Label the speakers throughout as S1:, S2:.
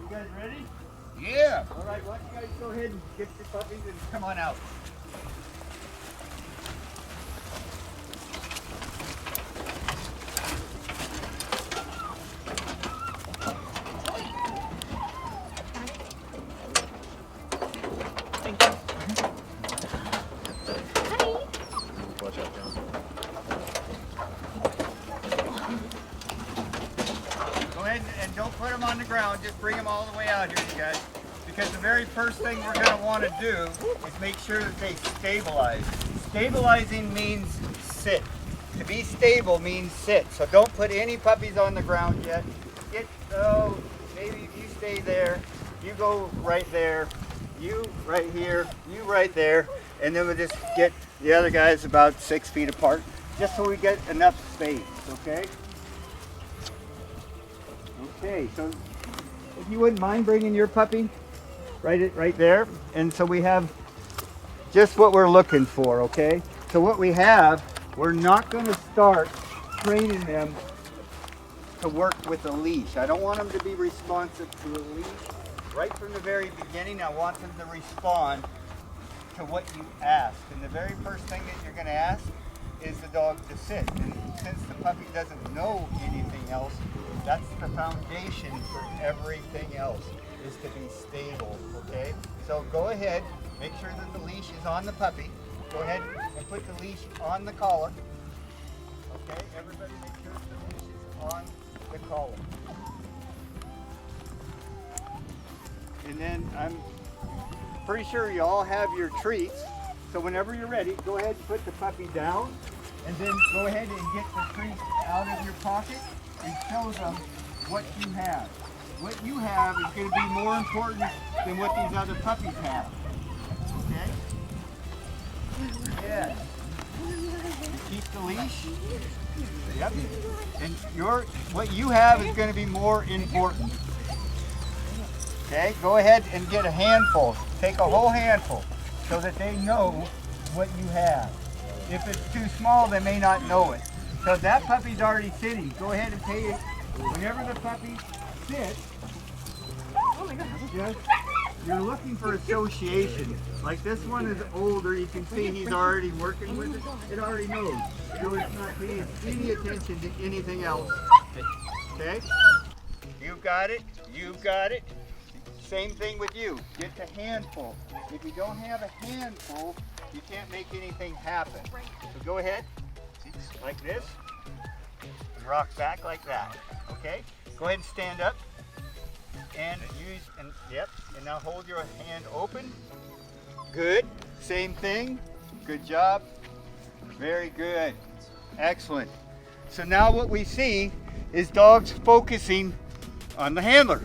S1: guys ready?
S2: Yeah.
S1: All right, why don't you guys go ahead and get your puppies and come on out.
S2: Watch out, John.
S1: Go ahead and don't put them on the ground, just bring them all the way out here, you guys. Because the very first thing we're going to want to do is make sure that they stabilize. Stabilizing means sit. To be stable means sit. So don't put any puppies on the ground yet. Maybe you stay there, you go right there, you right here, you right there, and then we'll just get the other guys about 6 feet apart, just so we get enough space, okay? Okay, so if you wouldn't mind bringing your puppy right there, and so we have just what we're looking for, okay? So what we have, we're not going to start training them to work with a leash. I don't want them to be responsive to a leash. Right from the very beginning, I want them to respond to what you ask. And the very first thing that you're going to ask is the dog to sit. And since the puppy doesn't know anything else, that's the foundation for everything else, is to be stable, okay? So go ahead, make sure that the leash is on the puppy. Go ahead and put the leash on the collar. Okay, everybody make sure the leash is on the collar. And then I'm pretty sure you all have your treats. So whenever you're ready, go ahead and put the puppy down, and then go ahead and get the treats out of your pocket and show them what you have. What you have is going to be more important than what these other puppies have. Okay? Yeah. Keep the leash. Yep. And what you have is going to be more important. Okay? Go ahead and get a handful. Take a whole handful so that they know what you have. If it's too small, they may not know it. So that puppy's already sitting. Go ahead and pay it. Whenever the puppy sits, you're looking for association. Like this one is older, you can see he's already working with it. It already knows. So it's not paying any attention to anything else. Okay? You've got it. You've got it. Same thing with you. Get the handful. If you don't have a handful, you can't make anything happen. So go ahead, like this, and rock back like that. Okay? Go ahead and stand up. And and now hold your hand open. Good. Same thing. Good job. Very good. Excellent. So now what we see is dogs focusing on the handler,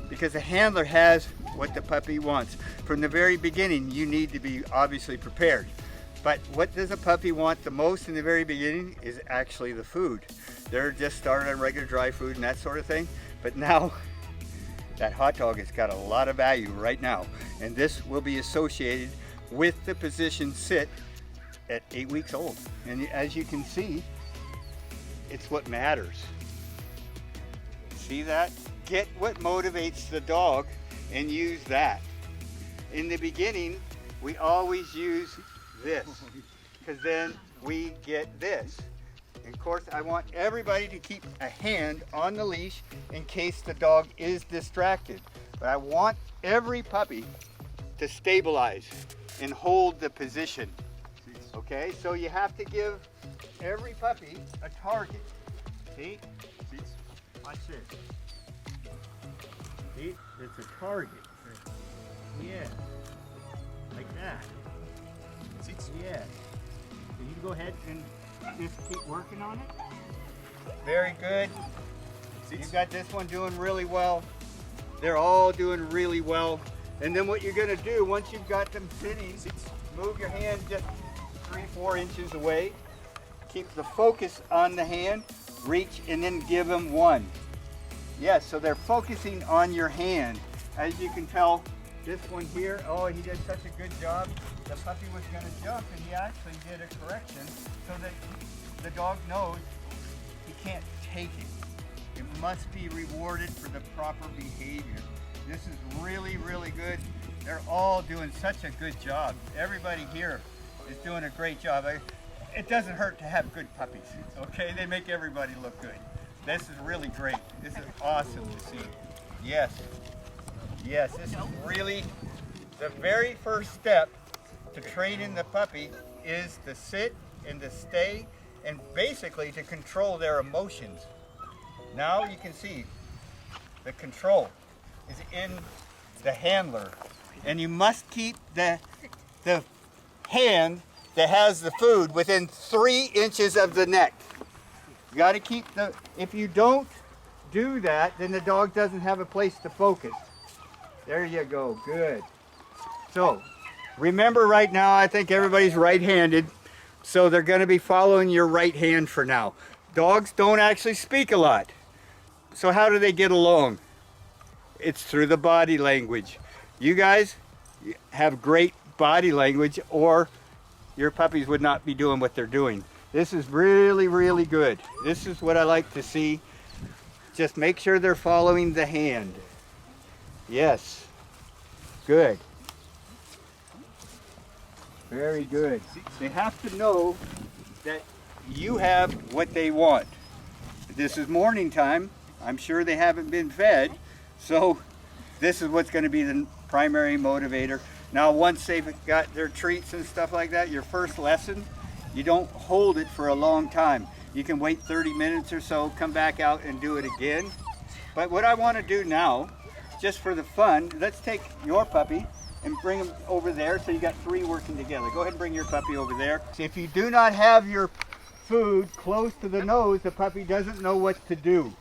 S1: because the handler has what the puppy wants. From the very beginning, you need to be obviously prepared. But what does a puppy want the most in the very beginning is actually the food. They're just started on regular dry food and that sort of thing. But now, that hot dog has got a lot of value right now. And this will be associated with the position sit at 8 weeks old. And as you can see, it's what matters. See that? Get what motivates the dog and use that. In the beginning, we always use this, because then we get this. And of course, I want everybody to keep a hand on the leash in case the dog is distracted. But I want every puppy to stabilize and hold the position. Okay, so you have to give every puppy a target. See? Watch this. See? It's a target. Yeah. Like that. Yeah. So you go ahead and just keep working on it. Very good. You've got this one doing really well. They're all doing really well. And then what you're going to do, once you've got them sitting, move your hand just 3-4 inches away. Keep the focus on the hand. Reach and then give them one. Yes, so they're focusing on your hand. As you can tell, This one here, oh, he did such a good job. The puppy was going to jump, and he actually did a correction so that the dog knows he can't take it. It must be rewarded for the proper behavior. This is really, really good. They're all doing such a good job. Everybody here is doing a great job. It doesn't hurt to have good puppies, okay? They make everybody look good. This is really great. This is awesome to see. Yes. Yes, this is really the very first step to training the puppy is to sit and to stay and basically to control their emotions. Now you can see the control is in the handler, and you must keep the hand that has the food within 3 inches of the neck. You got to keep if you don't do that, then the dog doesn't have a place to focus. There you go, good. So, remember right now, I think everybody's right-handed, so they're going to be following your right hand for now. Dogs don't actually speak a lot. So how do they get along? It's through the body language. You guys have great body language, or your puppies would not be doing what they're doing. This is really, really good. This is what I like to see. Just make sure they're following the hand. Yes. Good. Very good. They have to know that you have what they want. This is morning time. I'm sure they haven't been fed, so this is what's going to be the primary motivator. Now, once they've got their treats and stuff like that, your first lesson, you don't hold it for a long time. You can wait 30 minutes or so, come back out and do it again. But what I want to do now, just for the fun, let's take your puppy and bring him over there, so you got 3 working together. Go ahead and bring your puppy over there. If you do not have your food close to the nose, the puppy doesn't know what to do.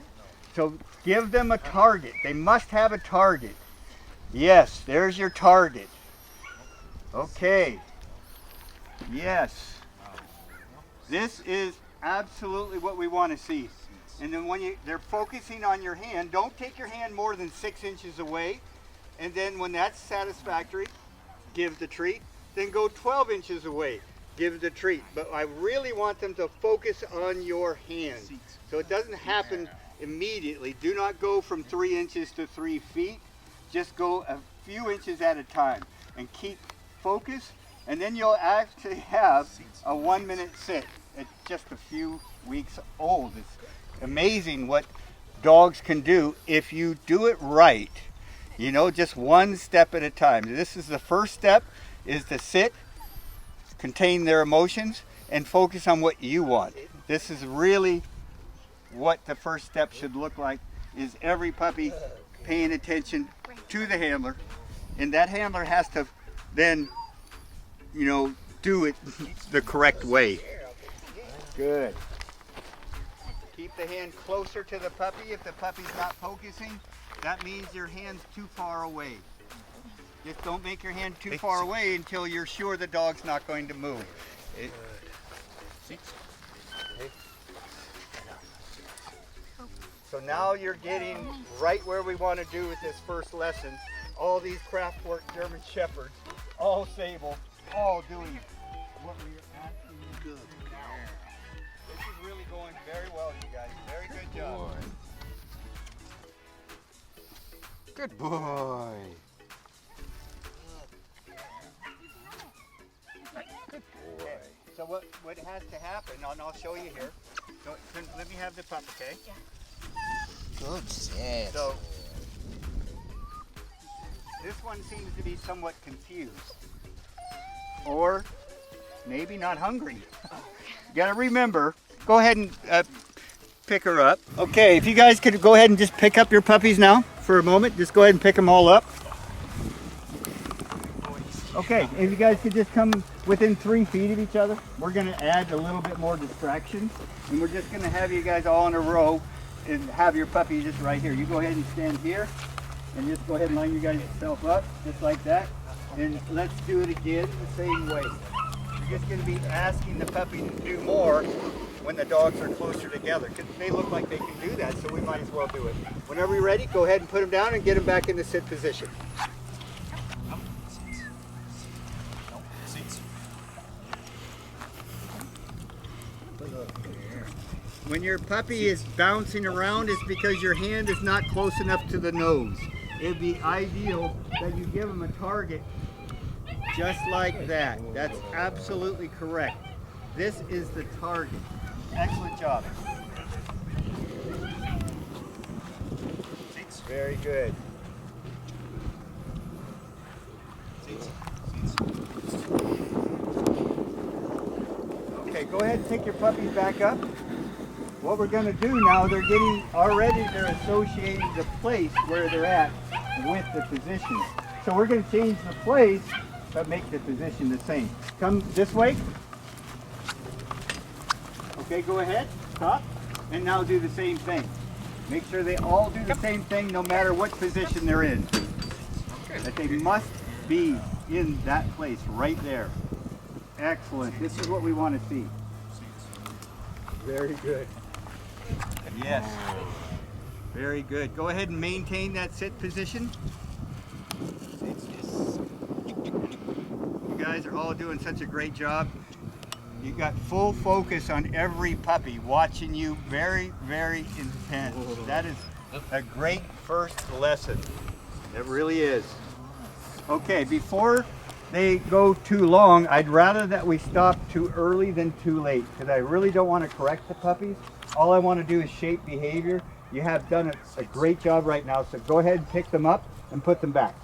S1: So give them a target. They must have a target. Yes, there's your target. Okay. Yes. This is absolutely what we want to see. And then when they're focusing on your hand, don't take your hand more than 6 inches away. And then when that's satisfactory, give the treat. Then go 12 inches away, give the treat. But I really want them to focus on your hand. So it doesn't happen immediately. Do not go from 3 inches to 3 feet. Just go a few inches at a time and keep focus. And then you'll actually have a 1-minute sit at just a few weeks old. It's amazing what dogs can do if you do it right. You know, just one step at a time. This is the first step, is to sit, contain their emotions, and focus on what you want. This is really what the first step should look like, is every puppy paying attention to the handler, and that handler has to then, you know, do it the correct way. Good. Keep the hand closer to the puppy. If the puppy's not focusing, that means your hand's too far away. Just don't make your hand too far away until you're sure the dog's not going to move. So now you're getting right where we want to do with this first lesson. All these Kraftwork German Shepherds, all sable, all doing what we are asking you to do now. This is really going very well, you guys. Very good job. Good boy. Good boy. So what has to happen, and I'll show you here. So let me have the pup, okay?
S3: Yeah.
S2: Good set.
S1: So this one seems to be somewhat confused. Or maybe not hungry. You gotta remember, go ahead and pick her up. Okay, if you guys could go ahead and just pick up your puppies now for a moment. Just go ahead and pick them all up. Okay, if you guys could just come within 3 feet of each other. We're gonna add a little bit more distraction. And we're just gonna have you guys all in a row and have your puppy just right here. You go ahead and stand here and just go ahead and line you guys yourself up, just like that. And let's do it again the same way. You're just gonna be asking the puppy to do more when the dogs are closer together, because they look like they can do that, so we might as well do it. Whenever you're ready, go ahead and put them down and get them back in the sit position. When your puppy is bouncing around, it's because your hand is not close enough to the nose. It'd be ideal that you give them a target just like that. That's absolutely correct. This is the target. Excellent job. Very good. Okay, go ahead and pick your puppies back up. What we're going to do now, they're associating the place where they're at with the position. So we're going to change the place, but make the position the same. Come this way. Okay, go ahead, stop, and now do the same thing. Make sure they all do the same thing no matter what position they're in. That they must be in that place right there. Excellent. This is what we want to see. Very good. Yes. Very good. Go ahead and maintain that sit position. You guys are all doing such a great job. You've got full focus on every puppy, watching you very, very intense. That is a great first lesson. It really is. Okay, before they go too long, I'd rather that we stop too early than too late, because I really don't want to correct the puppies. All I want to do is shape behavior. You have done a great job right now, so go ahead and pick them up and put them back.